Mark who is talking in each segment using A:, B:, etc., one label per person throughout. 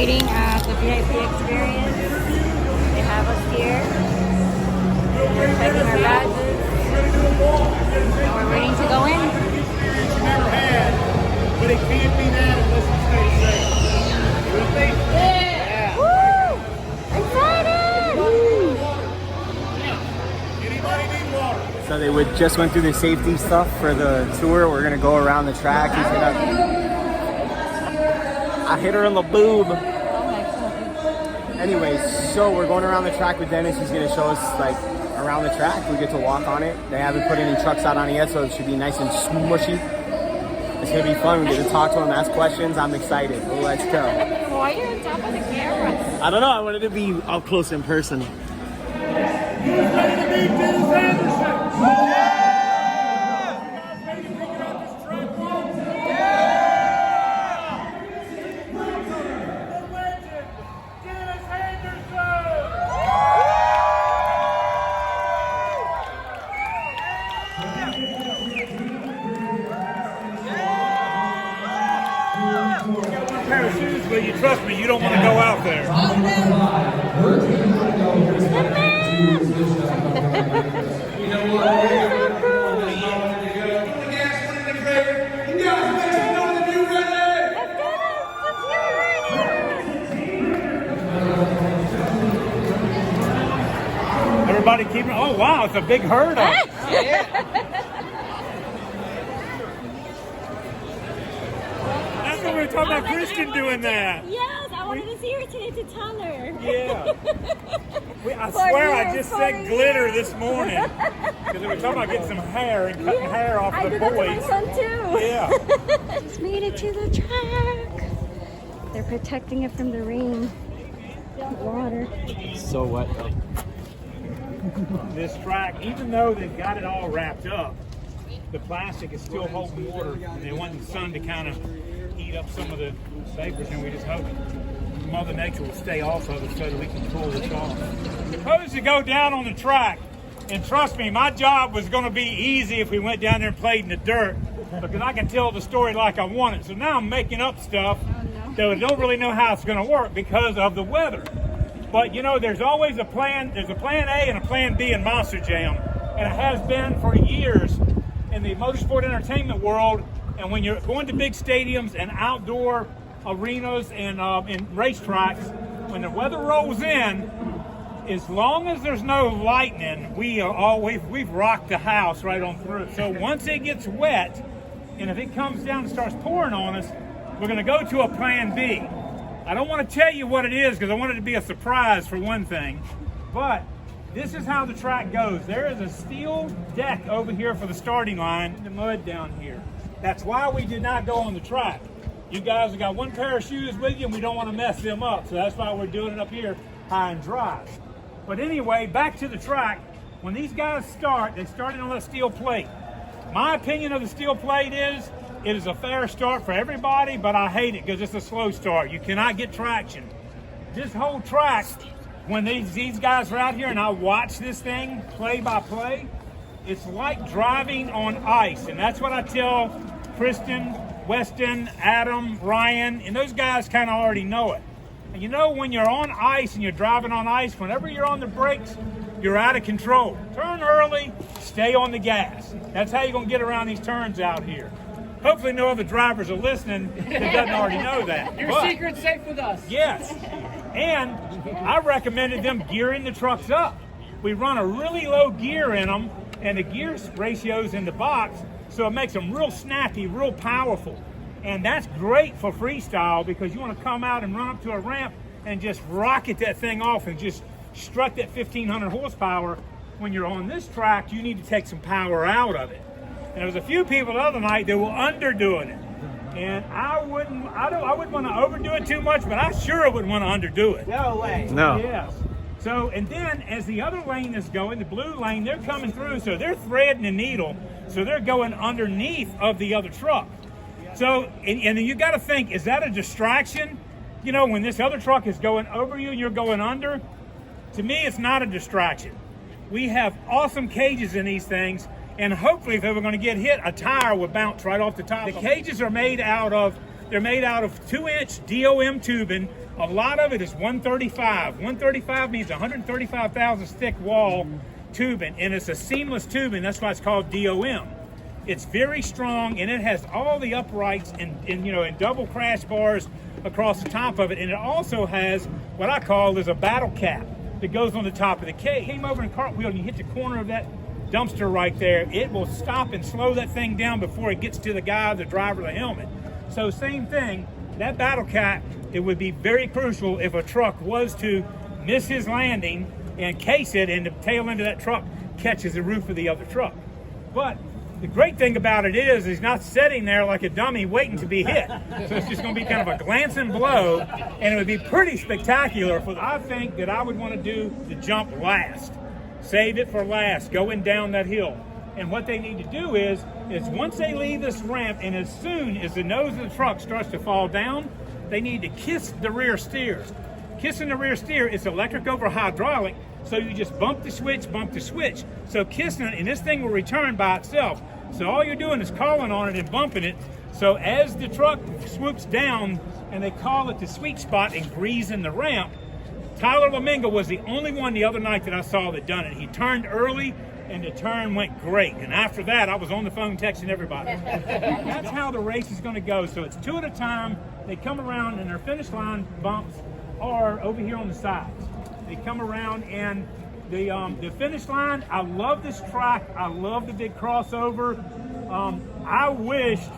A: waiting at the VIP experience. They have us here. We're checking our badges. And we're waiting to go in.
B: Never had, but it can't be that unless you stay safe. You with me?
A: Yeah. Woo! Excited!
B: Anybody need water?
C: So they just went through the safety stuff for the tour. We're gonna go around the track. I hit her in the boob. Anyways, so we're going around the track with Dennis. He's gonna show us like around the track. We get to walk on it. They haven't put any trucks out on it yet, so it should be nice and smushy. It's gonna be fun. We get to talk to him, ask questions. I'm excited. Let's go.
A: Why are you on top of the camera?
C: I don't know. I wanted to be up close in person.
B: Who's ready to meet Dennis Anderson? But you trust me, you don't want to go out there. Everybody keeping. Oh wow, it's a big herd of it. That's what we were talking about, Christian doing that.
A: Yes, I wanted to see her today to tell her.
B: Yeah. I swear I just said glitter this morning. Because we were talking about getting some hair and cutting hair off the boys.
A: I did that to my son too.
B: Yeah.
A: Just made it to the track. They're protecting it from the rain. Water.
C: So wet though.
B: This track, even though they've got it all wrapped up, the plastic is still holding water. And they want the sun to kind of eat up some of the vapors, and we just hope Mother Nature will stay off of it so that we can pull this off. Supposed to go down on the track, and trust me, my job was going to be easy if we went down there and played in the dirt, because I can tell the story like I want it. So now I'm making up stuff that I don't really know how it's going to work because of the weather. But you know, there's always a plan. There's a plan A and a plan B in Monster Jam, and it has been for years in the motorsport entertainment world. And when you're going to big stadiums and outdoor arenas and in racetracks, when the weather rolls in, as long as there's no lightning, we've rocked the house right on through. So once it gets wet, and if it comes down and starts pouring on us, we're going to go to a plan B. I don't want to tell you what it is because I want it to be a surprise for one thing, but this is how the track goes. There is a steel deck over here for the starting line, the mud down here. That's why we did not go on the track. You guys have got one pair of shoes with you and we don't want to mess them up, so that's why we're doing it up here high and dry. But anyway, back to the track. When these guys start, they started on that steel plate. My opinion of the steel plate is, it is a fair start for everybody, but I hate it because it's a slow start. You cannot get traction. This whole track, when these guys are out here and I watch this thing play by play, it's like driving on ice. And that's what I tell Kristen, Weston, Adam, Ryan, and those guys kind of already know it. And you know, when you're on ice and you're driving on ice, whenever you're on the brakes, you're out of control. Turn early, stay on the gas. That's how you're going to get around these turns out here. Hopefully no other drivers are listening that doesn't already know that.
D: Your secret's safe with us.
B: Yes. And I recommended them gearing the trucks up. We run a really low gear in them, and the gear ratio's in the box, so it makes them real snappy, real powerful. And that's great for freestyle because you want to come out and run up to a ramp and just rocket that thing off and just strut that 1,500 horsepower. When you're on this track, you need to take some power out of it. And there was a few people the other night that were underdoing it. And I wouldn't want to overdo it too much, but I sure wouldn't want to underdo it.
D: No way.
C: No.
B: Yes. So, and then as the other lane is going, the blue lane, they're coming through, so they're threading the needle, so they're going underneath of the other truck. So, and then you got to think, is that a distraction? You know, when this other truck is going over you and you're going under, to me, it's not a distraction. We have awesome cages in these things, and hopefully if they were going to get hit, a tire would bounce right off the top. The cages are made out of They're made out of 2-inch DOM tubing. A lot of it is 135. 135 means 135 thousandths thick wall tubing, and it's a seamless tubing. That's why it's called DOM. It's very strong, and it has all the uprights and double crash bars across the top of it, and it also has what I call is a battle cap that goes on the top of the cage. Came over and cartwheel, and you hit the corner of that dumpster right there. It will stop and slow that thing down before it gets to the guy, the driver, the helmet. So same thing, that battle cap, it would be very crucial if a truck was to miss his landing and case it, and the tail end of that truck catches the roof of the other truck. But the great thing about it is he's not sitting there like a dummy waiting to be hit. So it's just going to be kind of a glancing blow, and it would be pretty spectacular. I think that I would want to do the jump last. Save it for last, going down that hill. And what they need to do is once they leave this ramp, and as soon as the nose of the truck starts to fall down, they need to kiss the rear steer. Kissing the rear steer is electric over hydraulic, so you just bump the switch. So kissing it, and this thing will return by itself. So all you're doing is calling on it and bumping it. So as the truck swoops down, and they call it the sweet spot and greasing the ramp, Tyler Laminga was the only one the other night that I saw that done it. He turned early, and the turn went great. And after that, I was on the phone texting everybody. That's how the race is going to go. So it's 2 at a time. They come around, and their finish line bumps are over here on the sides. They come around, and the finish line, I love this track. I love the big crossover. I wished,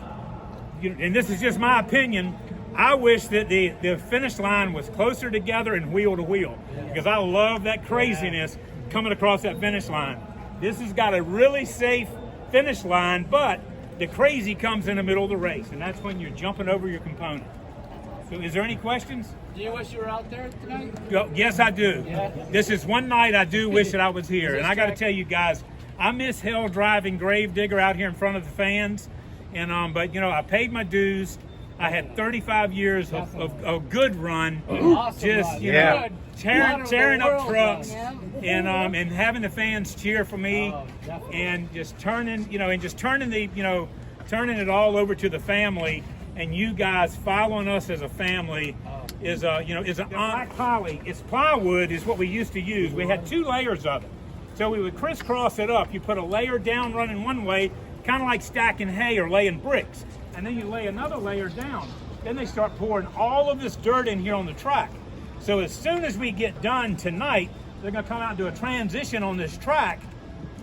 B: and this is just my opinion, I wish that the finish line was closer together and wheel to wheel, because I love that craziness coming across that finish line. This has got a really safe finish line, but the crazy comes in the middle of the race, and that's when you're jumping over your component. So is there any questions?
D: Do you wish you were out there tonight?
B: Yes, I do.
D: Yeah.
B: This is one night I do wish that I was here. And I got to tell you guys, I miss hell driving Gravedigger out here in front of the fans. And but I paid my dues. I had 35 years of good run,
D: Awesome
B: just
D: run.
B: tearing up trucks,
A: Yeah.
B: and having the fans cheer for me,
D: definitely.
B: and just turning turning it all over to the family, and you guys following us as a family is an black poly. It's plywood is what we used to use. We had 2 layers of it, so we would crisscross it up. You put a layer down running one way, kind of like stacking hay or laying bricks, and then you lay another layer down. Then they start pouring all of this dirt in here on the track. So as soon as we get done tonight, they're going to come out and do a transition on this track.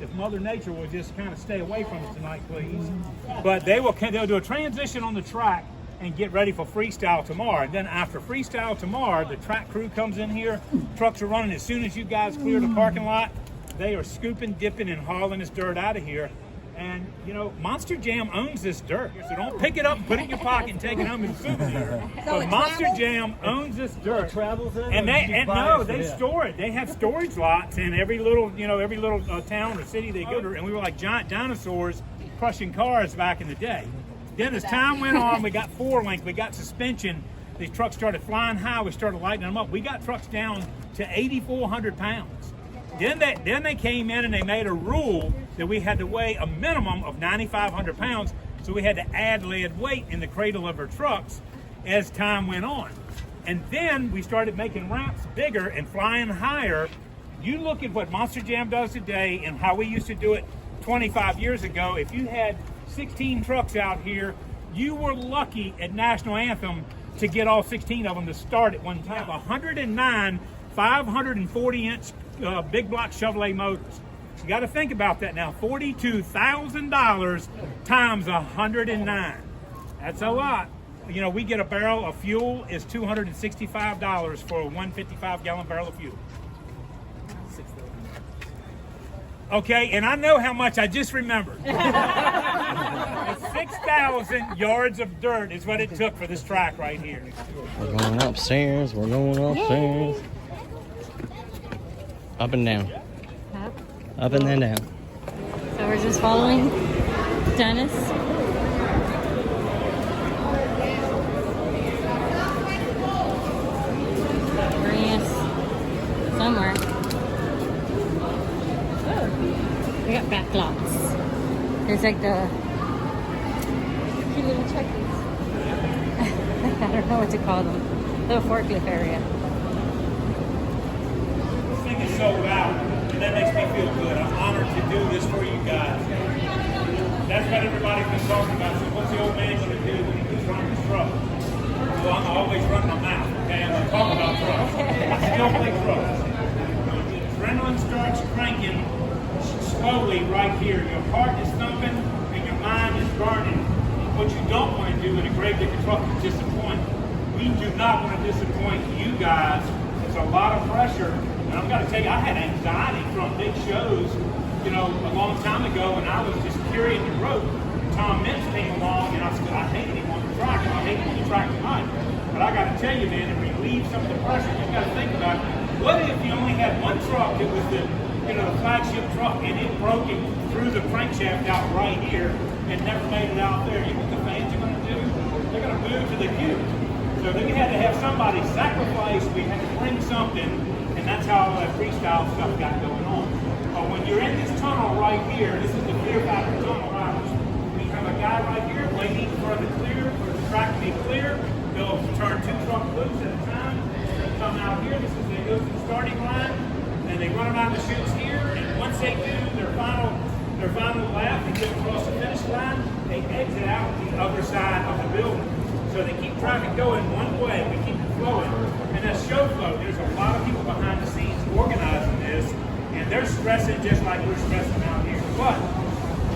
B: If Mother Nature will just kind of stay away from it tonight, please. But they'll do a transition on the track and get ready for freestyle tomorrow. And then after freestyle tomorrow, the track crew comes in here. Trucks are running. As soon as you guys clear the parking lot, they are scooping, dipping, and hauling this dirt out of here. And, Monster Jam owns this dirt. So don't pick it up and put it in your pocket and take it home as a souvenir. But Monster Jam owns this dirt. And they store it. They have storage lots in every little town or city they go to. And we were like giant dinosaurs crushing cars back in the day. Then as time went on, we got 4-link, we got suspension. These trucks started flying high. We started lighting them up. We got trucks down to 8,400 pounds. Then they came in and they made a rule that we had to weigh a minimum of 9,500 pounds, so we had to add lead weight in the cradle of our trucks as time went on. And then we started making ramps bigger and flying higher. You look at what Monster Jam does today and how we used to do it 25 years ago. If you had 16 trucks out here, you were lucky at National Anthem to get all 16 of them to start at one time. 109 540-inch big block Chevrolet motors. You got to think about that now. $42,000 times 109. That's a lot. We get a barrel of fuel is $265 for a 155-gallon barrel of fuel. Okay, and I know how much I just remembered. 6,000 yards of dirt is what it took for this track right here.
E: We're going upstairs. Up and down. Up and then down.
A: So we're just following Dennis. Bringing us somewhere. Oh, we got backlots. There's like the cute little Chuckies. don't know what to call them. The forklift area.
B: This thing is sold out, and that makes me feel good. I'm honored to do this for you guys. That's what everybody's been talking about. So what's the old man going to do when he gets running his truck? Well, I'm always running my mouth, okay? I'm going to talk about trucks. I still play trucks. The adrenaline starts cranking slowly right here. Your heart is thumping and your mind is burning. What you don't want to do in a grave digger truck is disappoint. We do not want to disappoint you guys. It's a lot of pressure. And I'm going to tell you, I had anxiety from big shows, you know, a long time ago, and I was just carrying the rope. Tom Mintz came along, and I said, I hated him on the track, and I hate him on the track tonight. But I got to tell you, man, to relieve some of the pressure, you've got to think about it. What if you only had one truck that was the, you know, the flagship truck, and it broke and threw the crankshaft out right here and never made it out there? You know what the fans are going to do? They're going to move to the queue. So then we had to have somebody sacrifice. We had to bring something, and that's how all that freestyle stuff got going on. When you're in this tunnel right here, this is the Fear Factor tunnel, right? We have a guy right here waiting for the track to be clear. They'll turn 2 truck loops at a time. They come out here. This is they go to the starting line, and they run around the chutes here. And once they do their final lap, they get across the finish line. They exit out the other side of the building. So they keep traffic going one way. We keep it flowing, and that's show flow. There's a lot of people behind the scenes organizing this. And they're stressing just like we're stressing out here. But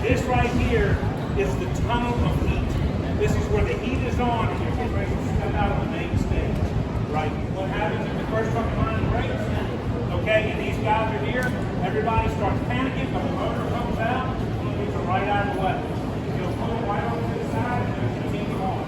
B: this right here is the tunnel of heat. This is where the heat is on and you're getting ready to step out on the main stage. Right? What happens if the first truck line breaks? Okay, and these guys are here. Everybody starts panicking, but the motor comes out and moves them right out of the way. You'll pull it right over to the side and then continue on.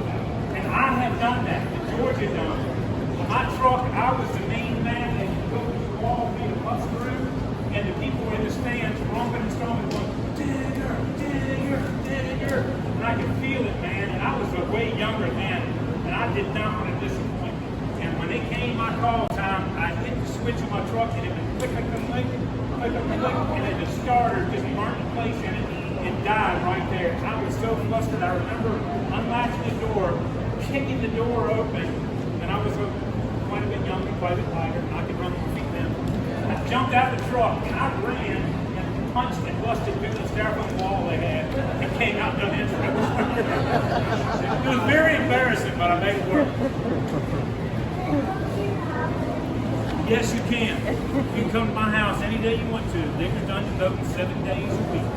B: And I have done that. Georgia done it. When my truck, I was the main man that could go through the wall and be a bus through. And the people in the stands romping and stomping going, digger, digger, digger. And I could feel it, man. And I was a way younger man. And I did not want to disappoint. And when it came my call time, I hit the switch on my truck and it went click, click, click, click, click, click, click. And then the starter just burnt in place in it and died right there. And I was so flustered. I remember unlatching the door, kicking the door open. And I was quite a bit younger, quite a bit lighter. And I could run my feet then. I jumped out of the truck and I ran and punched and busted through the styrofoam wall they had and came out and done the intro. It was very embarrassing, but I made it work. Yes, you can. You can come to my house any day you want to. Digger's Dungeons open 7 days a week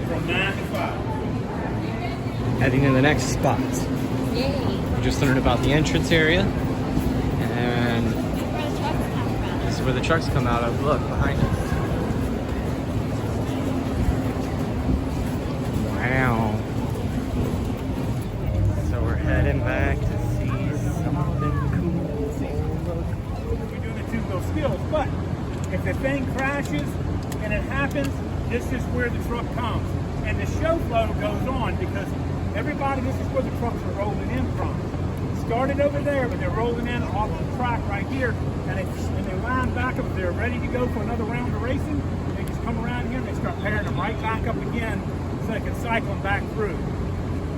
B: from 9 to 5.
E: Heading to the next spot.
A: Yay.
E: We just learned about the entrance area. And this is where the trucks come out of. Look, behind us. Wow. So we're heading back to see something cool.
B: We're doing the 2 little skills, but if the thing crashes and it happens, this is where the truck comes. And the show flow goes on because everybody, this is where the trucks are rolling in from. Started over there, but they're rolling in off the track right here, and they line back up. They're ready to go for another round of racing. They just come around here and they start pairing them right back up again so they can cycle them back through.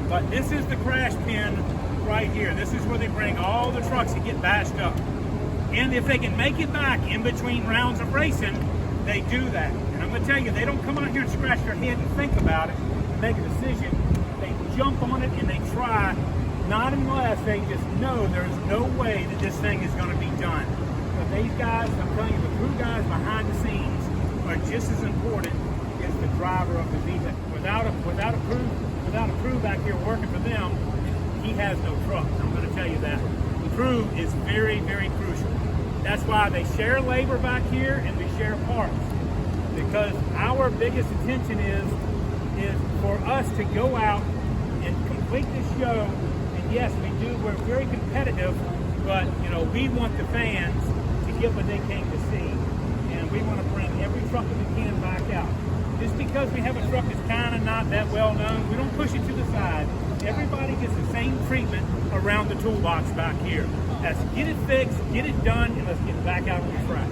B: But this is the crash pin right here. This is where they bring all the trucks that get bashed up. And if they can make it back in between rounds of racing, they do that. And I'm going to tell you, they don't come out here and scratch their head and think about it and make a decision. They jump on it and they try. Not unless they just know there's no way that this thing is going to be done. But these guys, I'm telling you, the crew guys behind the scenes are just as important as the driver of the vehicle. Without a crew back here working for them, he has no truck. I'm going to tell you that. The crew is very, very crucial. That's why they share labor back here and we share parts. Because our biggest intention is for us to go out and complete this show. Yes, we do. We're very competitive, but we want the fans to get what they came to see, and we want to bring every truck that we can back out. Just because we have a truck that's kind of not that well known, we don't push it to the side. Everybody gets the same treatment around the toolbox back here. That's get it fixed, get it done, and let's get back out on the track.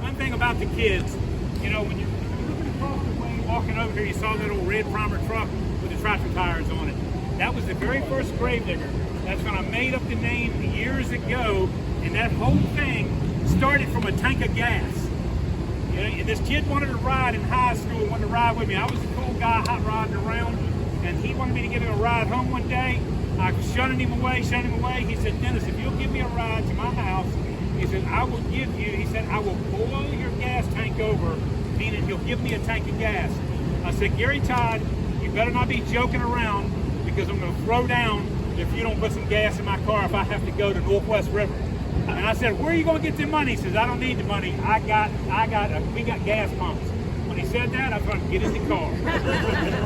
B: One thing about the kids, when you're looking across the way, walking over here, you saw that old red primer truck with the tractor tires on it. That was the very first Gravedigger. That's when I made up the name years ago, and that whole thing started from a tank of gas. You know, and this kid wanted to ride in high school, wanted to ride with me. I was a cool guy, hot rodding around, and he wanted me to give him a ride home one day. I was shunning him away. He said, Dennis, if you'll give me a ride to my house, he said, I will give you, he said, I will boil your gas tank over, meaning he'll give me a tank of gas. I said, Gary Todd, you better not be joking around, because I'm going to throw down if you don't put some gas in my car if I have to go to Northwest River. And I said, where are you going to get the money? He says, I don't need the money. We got gas pumps. When he said that, I was going to get in the car.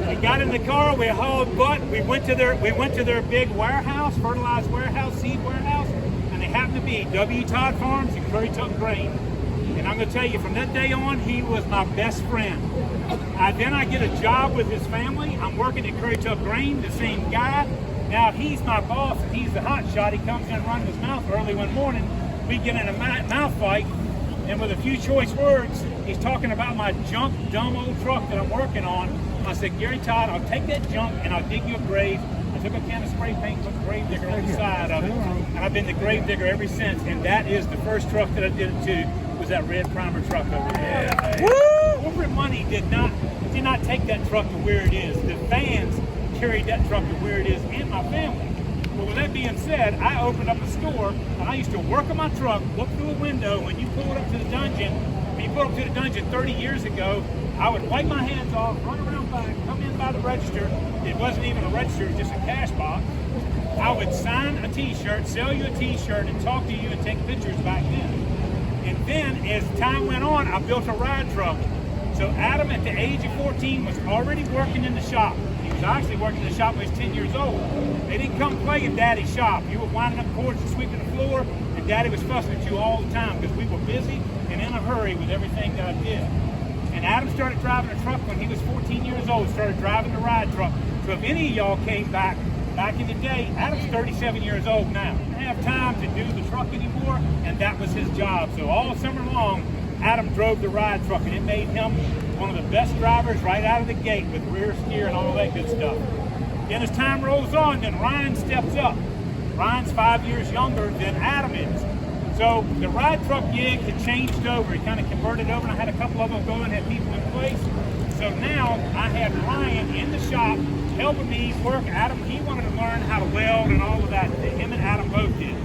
B: We got in the car, we hauled butt, we went to their big warehouse, fertilized warehouse, seed warehouse, and they happened to be W. Todd Farms and Currituck Grain. And I'm going to tell you, from that day on, he was my best friend. Then I get a job with his family. I'm working at Currituck Grain, the same guy. Now he's my boss, and he's the hot shot. He comes in running his mouth early one morning. We get in a mouth fight, and with a few choice words, he's talking about my junk, dumb old truck that I'm working on. I said, Gary Todd, I'll take that junk and I'll dig you a grave. I took a can of spray paint, put Gravedigger on the side of it, and I've been the Gravedigger ever since. And that is the first truck that I did it to, was that red primer truck over there. Yeah. Corporate money did not take that truck to where it is. The fans carried that truck to where it is, and my family. But with that being said, I opened up a store, and I used to work on my truck, look through a window. When you pulled up to the dungeon, 30 years ago, I would wipe my hands off, run around back, come in by the register. It wasn't even a register, it was just a cash box. I would sign a t-shirt, sell you a t-shirt, and talk to you and take pictures back then. And then, as time went on, I built a ride truck. So Adam, at the age of 14, was already working in the shop. He was actually working in the shop when he was 10 years old. They didn't come play in Daddy's shop. You were winding up cords and sweeping the floor, and Daddy was fussing at you all the time because we were busy and in a hurry with everything that I did. And Adam started driving a truck when he was 14 years old, started driving the ride truck. So if any of y'all came back in the day, Adam's 37 years old now. He didn't have time to do the truck anymore, and that was his job. So all summer long, Adam drove the ride truck, and it made him one of the best drivers right out of the gate with rear steer and all that good stuff. Then as time rolls on, then Ryan steps up. Ryan's 5 years younger than Adam is. So the ride truck gig had changed over. He kind of converted over, and I had a couple of them going, had people in place. So now I had Ryan in the shop helping me work. Adam, he wanted to learn how to weld and all of that. Him and Adam both did.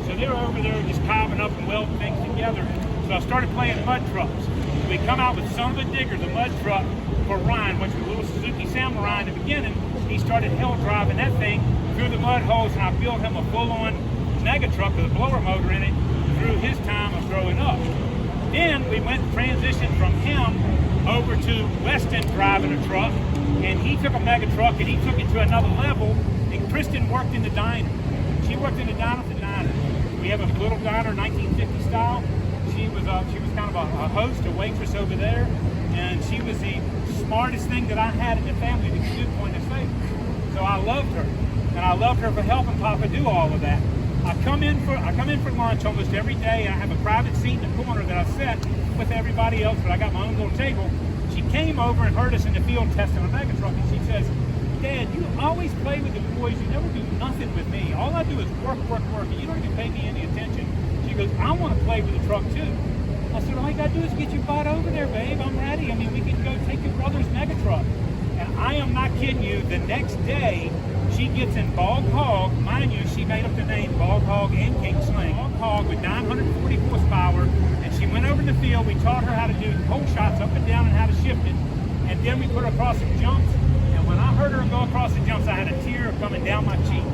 B: So they were over there just carving up and welding things together. So I started playing mud trucks. We come out with Son of a Digger, the mud truck for Ryan, which was a little Suzuki Samurai in the beginning. He started hell driving that thing through the mud holes, and I built him a full-on mega truck with a blower motor in it through his time of growing up. Then we transitioned from him over to Weston driving a truck, and he took a mega truck and he took it to another level. And Kristen worked in the diner. She worked in the diner for the diner. We have a little diner, 1950 style. She was kind of a host, a waitress over there, and she was the smartest thing that I had in the family that could do point of sale. So I loved her, and I loved her for helping Papa do all of that. I come in for lunch almost every day. I have a private seat in the corner that I set with everybody else, but I got my own little table. She came over and heard us in the field testing a mega truck, and she says, Dad, you always play with the boys. You never do nothing with me. All I do is work, and you don't even pay me any attention. She goes, I want to play with the truck too. I said, all you got to do is get your butt over there, babe. I'm ready. I mean, we can go take your brother's mega truck. And I am not kidding you. The next day, she gets in Bog Hog. Mind you, she made up the name Bog Hog and King Sling. Bog Hog with 940 horsepower. And she went over in the field. We taught her how to do pole shots up and down and how to shift it. And then we put her across some jumps. And when I heard her go across the jumps, I had a tear coming down my cheek.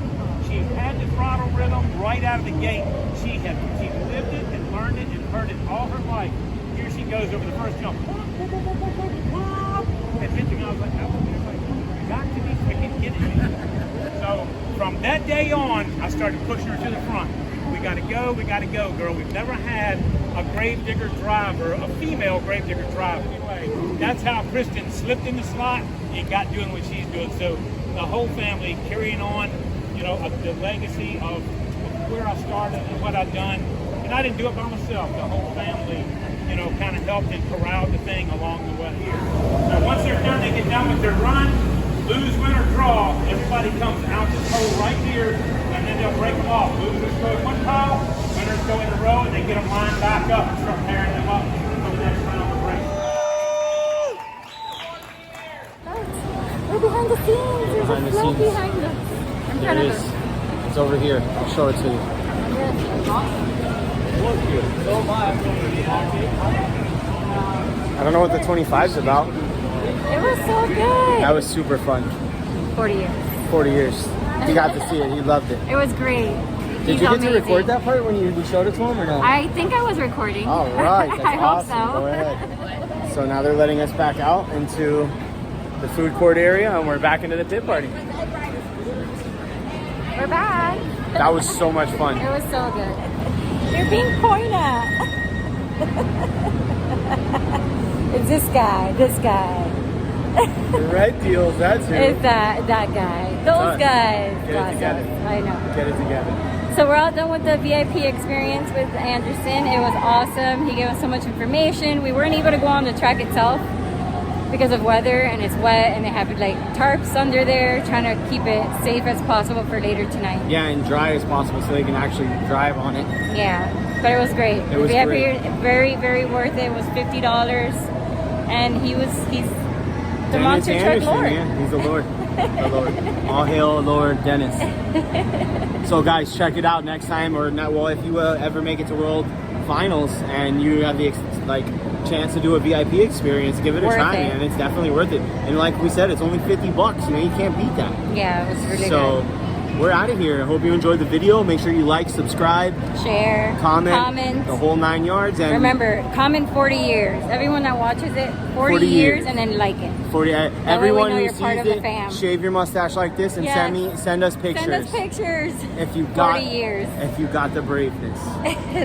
B: She had the throttle rhythm right out of the gate. She lived it and learned it and heard it all her life. Here she goes over the first jump. And hitting, I was like, you got to be freaking kidding me. So from that day on, I started pushing her to the front. We got to go, girl. We've never had a Gravedigger driver, a female Gravedigger driver. Anyway, that's how Kristen slipped in the slot and got doing what she's doing. So the whole family carrying on, the legacy of where I started and what I've done. And I didn't do it by myself. The whole family, kind of helped and corralled the thing along the way here. So once they're done, they get done with their run. Lose, win, or draw, everybody comes out the pole right here, and then they'll break them off. Losers go in one pile, winners go in a row, and they get them lined back up and start pairing them up for the next round of the race.
A: We're behind the scenes. There's
C: Behind
A: a
C: the
A: float
C: scenes.
A: behind us. In
C: There
A: front
C: it
A: of
C: is.
A: us.
C: It's over here. I'll show it to you. I don't know what the 25's about.
A: It was so good.
C: That was super fun.
A: 40 years.
C: 40 years. He got to see it. He loved it.
A: It was great.
C: Did you get to record that part when you showed it to him or no?
A: I think I was recording.
C: All right. That's
A: I
C: awesome.
A: hope so.
C: Go ahead. So now they're letting us back out into the food court area and we're back into the pit party.
A: We're back.
C: That was so much fun.
A: It was so good. You're being pointed at. It's this guy. This guy.
C: The red deals, that's who.
A: It's that guy. Those
C: us.
A: guys.
C: Get it
A: That's
C: together.
A: us. I know.
C: Get it together.
A: So we're all done with the VIP experience with Anderson. It was awesome. He gave us so much information. We weren't able to go on the track itself because of weather and it's wet and they have like tarps under there trying to keep it safe as possible for later tonight.
C: Yeah, and dry as possible so they can actually drive on it.
A: Yeah, but it was great.
C: It was
A: VIP,
C: great.
A: very, very worth it. It was $50 and he's the
C: Dennis
A: monster truck
C: Anderson,
A: lord.
C: yeah, he's the Lord. The Lord. All hail Lord Dennis. So guys, check it out next time, or not. Well, if you ever make it to World Finals and you have the chance to do a VIP experience, give it a
A: Worth
C: try,
A: it.
C: man. It's definitely worth it. And like we said, it's only $50. You know, you can't beat that.
A: Yeah, it was really
C: So
A: good.
C: we're out of here. Hope you enjoyed the video. Make sure you like, subscribe,
A: Share,
C: comment, the whole 9 yards. And
A: Remember, comment 40 years. Everyone that watches it, 40 years,
C: years.
A: and then like it.
C: 40.
A: way
C: Everyone
A: we know
C: who
A: you're
C: sees
A: part of the
C: it,
A: fam.
C: shave your mustache like this and
A: Yes.
C: send us pictures.
A: Send us pictures.
C: If you got
A: 40 years.
C: If you got the braveness.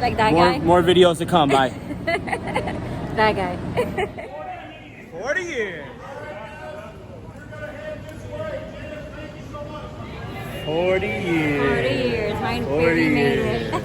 A: Like that guy.
C: More videos to come. Bye.
A: That guy.
C: 40 years. 40 years.
A: 40 years. Mine
C: 40
A: barely made
C: years.
A: it.